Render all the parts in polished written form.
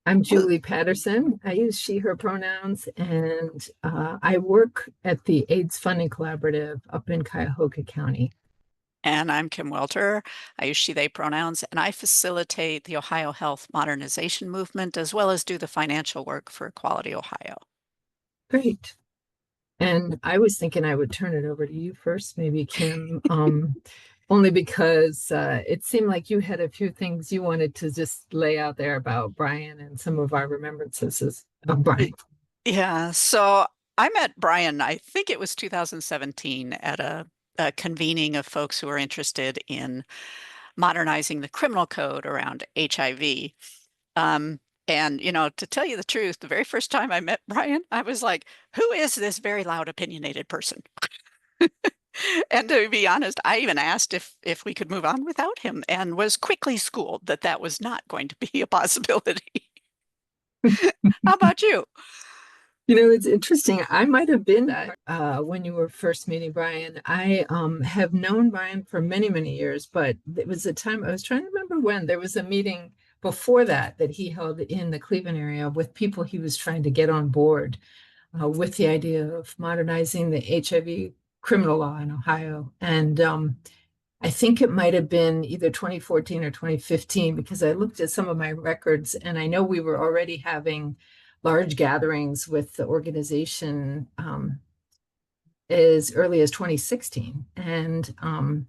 I'm Julie Patterson. I use she, her pronouns, and I work at the AIDS Funding Collaborative up in Cuyahoga County. And I'm Kim Welter. I use she, they pronouns, and I facilitate the Ohio Health Modernization Movement as well as do the financial work for Equality Ohio. Great. And I was thinking I would turn it over to you first, maybe Kim, only because it seemed like you had a few things you wanted to just lay out there about Bryan and some of our remembrances of Bryan. Yeah, so I met Bryan, I think it was 2017, at a convening of folks who were interested in modernizing the criminal code around HIV. Um, and, to tell you the truth, the very first time I met Bryan, I was like, who is this very loud, opinionated person? And to be honest, I even asked if we could move on without him and was quickly schooled that that was not going to be a possibility. How about you? It's interesting. I might have been when you were first meeting Bryan. I have known Bryan for many, many years, but it was a time I was trying to remember when there was a meeting before that he held in the Cleveland area with people he was trying to get on board with the idea of modernizing the HIV criminal law in Ohio. And I think it might have been either 2014 or 2015 because I looked at some of my records and I know we were already having large gatherings with the organization as early as 2016. And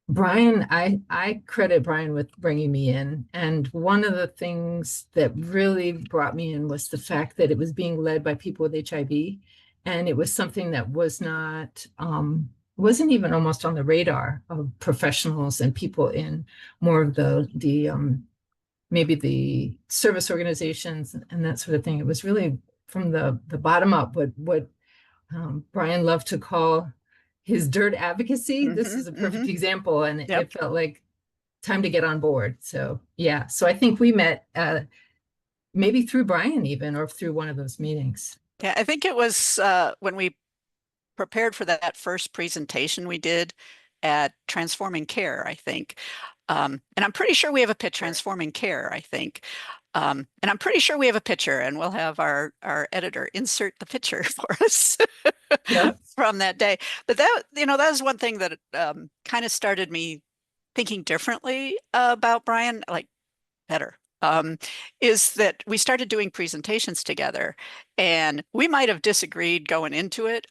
Bryan, I credit Bryan with bringing me in. And one of the things that really brought me in was the fact that it was being led by people with HIV. And it was something that wasn't even almost on the radar of professionals and people in more of the maybe the service organizations and that sort of thing. It was really from the bottom up, what Bryan loved to call his dirt advocacy. This is a perfect example, and Yep. it felt like time to get on board. So yeah, so I think we met maybe through Bryan even, or through one of those meetings. Yeah, I think it was when we prepared for that first presentation we did at Transforming Care, I think. And I'm pretty sure we have a picture, Transforming Care, I think. And I'm pretty sure we have a picture, and we'll have our editor insert the picture for us Yep. from that day. But that was one thing that kind of started me thinking differently about Bryan, like better. Is that we started doing presentations together, and we might have disagreed going into it.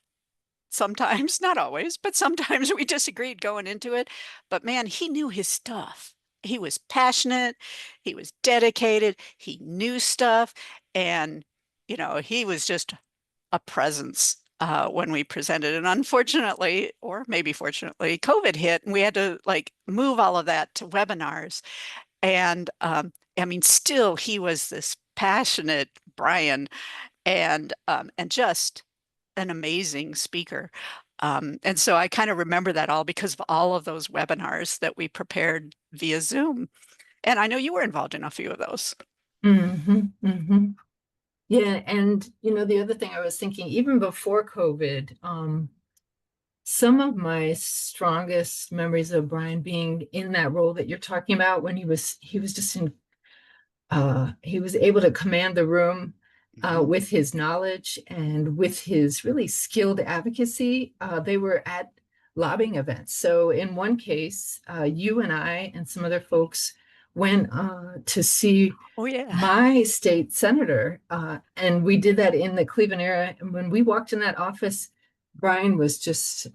Sometimes, not always, but sometimes we disagreed going into it. But man, he knew his stuff. He was passionate, he was dedicated, he knew stuff, and he was just a presence when we presented. And unfortunately, or maybe fortunately, COVID hit, and we had to like move all of that to webinars. And I mean, still, he was this passionate Bryan, and just an amazing speaker. And so I kind of remember that all because of all of those webinars that we prepared via Zoom. And I know you were involved in a few of those. Yeah, and the other thing I was thinking, even before COVID, some of my strongest memories of Bryan being in that role that you're talking about when he was just in he was able to command the room with his knowledge and with his really skilled advocacy. They were at lobbying events. So in one case, you and I and some other folks went to see my state senator, and we did that in the Cleveland area. And when we walked in that office, Bryan was just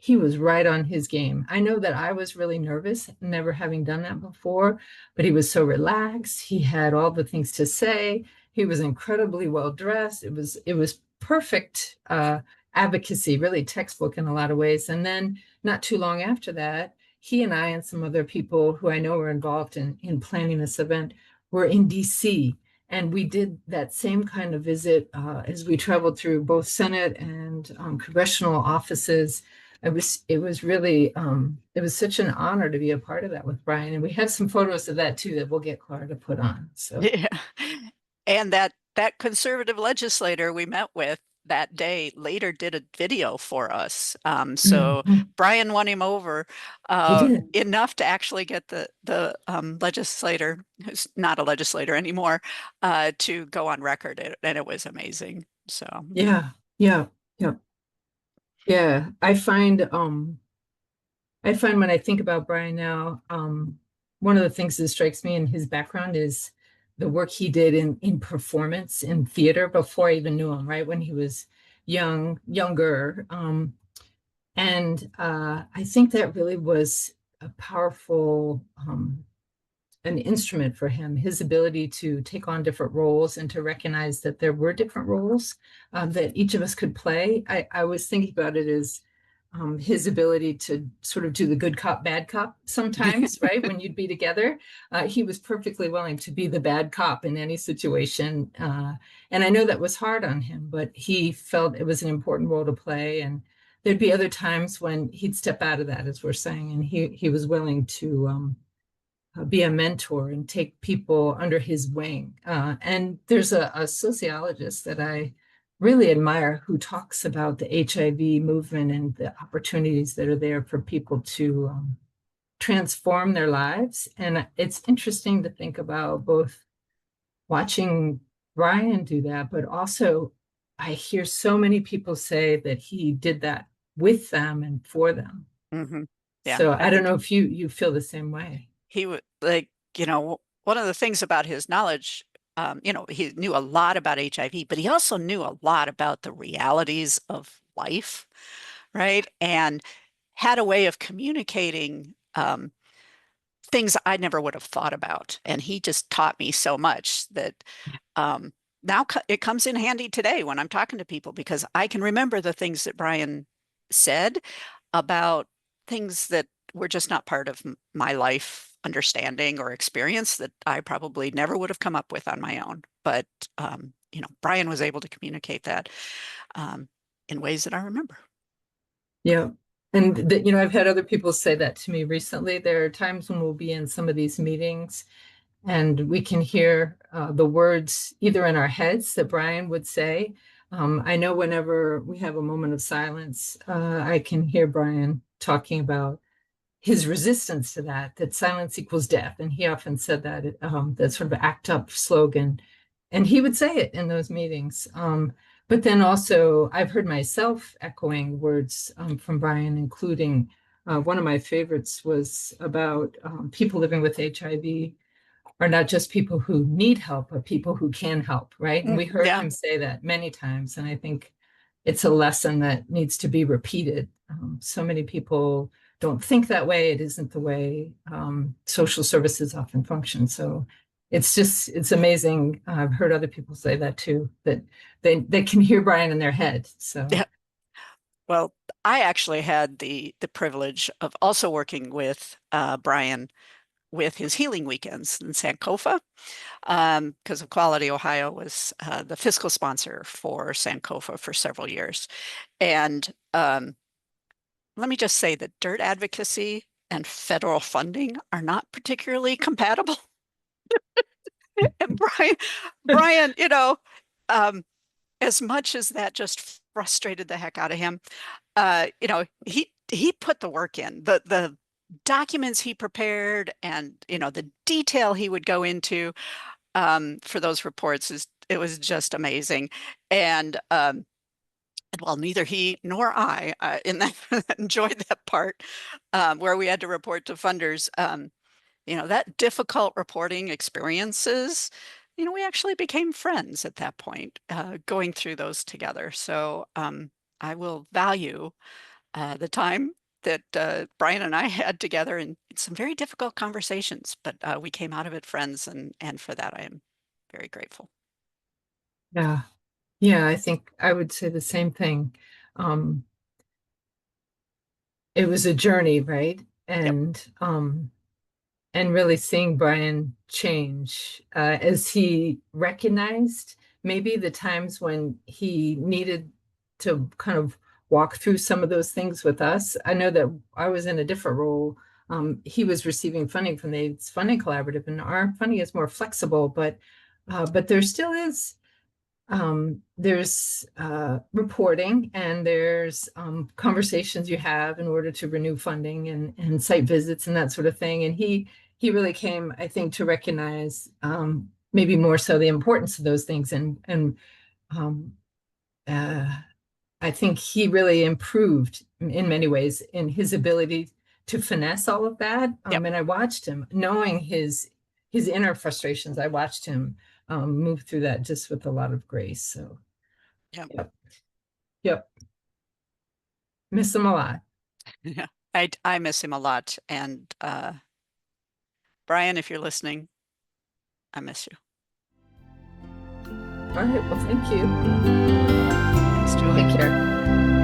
he was right on his game. I know that I was really nervous, never having done that before, but he was so relaxed. He had all the things to say. He was incredibly well dressed. It was perfect advocacy, really textbook in a lot of ways. And then not too long after that, he and I and some other people who I know were involved in planning this event were in DC. And we did that same kind of visit as we traveled through both Senate and congressional offices. It was really it was such an honor to be a part of that with Bryan, and we have some photos of that too that we'll get Clara to put on. So yeah, and that conservative legislator we met with that day later did a video for us. So Mhm. Bryan won him over He did. enough to actually get the legislator, who's not a legislator anymore, to go on record, and it was amazing. So Yeah. Yeah. Yeah. Yeah. I find when I think about Brian now, one of the things that strikes me in his background is the work he did in performance in theater before I even knew him, right? When he was younger. And I think that really was a powerful an instrument for him, his ability to take on different roles and to recognize that there were different roles that each of us could play. I was thinking about it as his ability to sort of do the good cop, bad cop sometimes, right? When you'd be together, he was perfectly willing to be the bad cop in any situation. And I know that was hard on him, but he felt it was an important role to play. And there'd be other times when he'd step out of that, as we're saying, and he was willing to be a mentor and take people under his wing. And there's a sociologist that I really admire who talks about the HIV movement and the opportunities that are there for people to transform their lives. And it's interesting to think about both watching Bryan do that, but also I hear so many people say that he did that with them and for them. mhm. Yeah, So I I don't think know if you feel the same way. he would like, one of the things about his knowledge, he knew a lot about HIV, but he also knew a lot about the realities of life, right? And had a way of communicating things I never would have thought about. And he just taught me so much that um, now it comes in handy today when I'm talking to people because I can remember the things that Bryan said about things that were just not part of my life understanding or experience that I probably never would have come up with on my own. But Bryan was able to communicate that um, in ways that I remember. Yeah. And I've had other people say that to me recently. There are times when we'll be in some of these meetings and we can hear the words either in our heads that Bryan would say. I know whenever we have a moment of silence, I can hear Bryan talking about his resistance to that, that silence equals death. And he often said that, that sort of act up slogan. And he would say it in those meetings. But then also, I've heard myself echoing words from Bryan, including one of my favorites was about people living with HIV are not just people who need help, but people who can help, right? And we heard Yeah. him say that many times. And I think it's a lesson that needs to be repeated. So many people don't think that way. It isn't the way social services often function. So it's amazing. I've heard other people say that too, that they can hear Bryan in their head. So Yeah. Well, I actually had the privilege of also working with Bryan with his healing weekends in Sankofa, because Equality Ohio was the fiscal sponsor for Sankofa for several years. And let me just say that dirt advocacy and federal funding are not particularly compatible. And Bryan, um, as much as that just frustrated the heck out of him, he put the work in. The documents he prepared and the detail he would go into for those reports it was just amazing. And while neither he nor I in that enjoyed that part where we had to report to funders, that difficult reporting experiences, we actually became friends at that point, going through those together. So I will value the time that Bryan and I had together in some very difficult conversations, but we came out of it friends, and for that I am very grateful. yeah, yeah, I think I would say the same thing. Um, it was a journey, right? Yep. And really seeing Bryan change as he recognized maybe the times when he needed to kind of walk through some of those things with us. I know that I was in a different role. He was receiving funding from the AIDS Funding Collaborative, and our funding is more flexible, but there still is there's reporting, and there's conversations you have in order to renew funding and site visits and that sort of thing. And he really came, I think, to recognize maybe more so the importance of those things. And um, uh, I think he really improved in many ways in his ability to finesse all of that. Yep. And I watched him, knowing his inner frustrations. I watched him move through that just with a lot of grace. So, Yep. yep, yep, miss him a lot. Yeah. I miss him a lot. And Bryan, if you're listening, I miss you. All right, well, thank you. Thanks, Julie. Take care.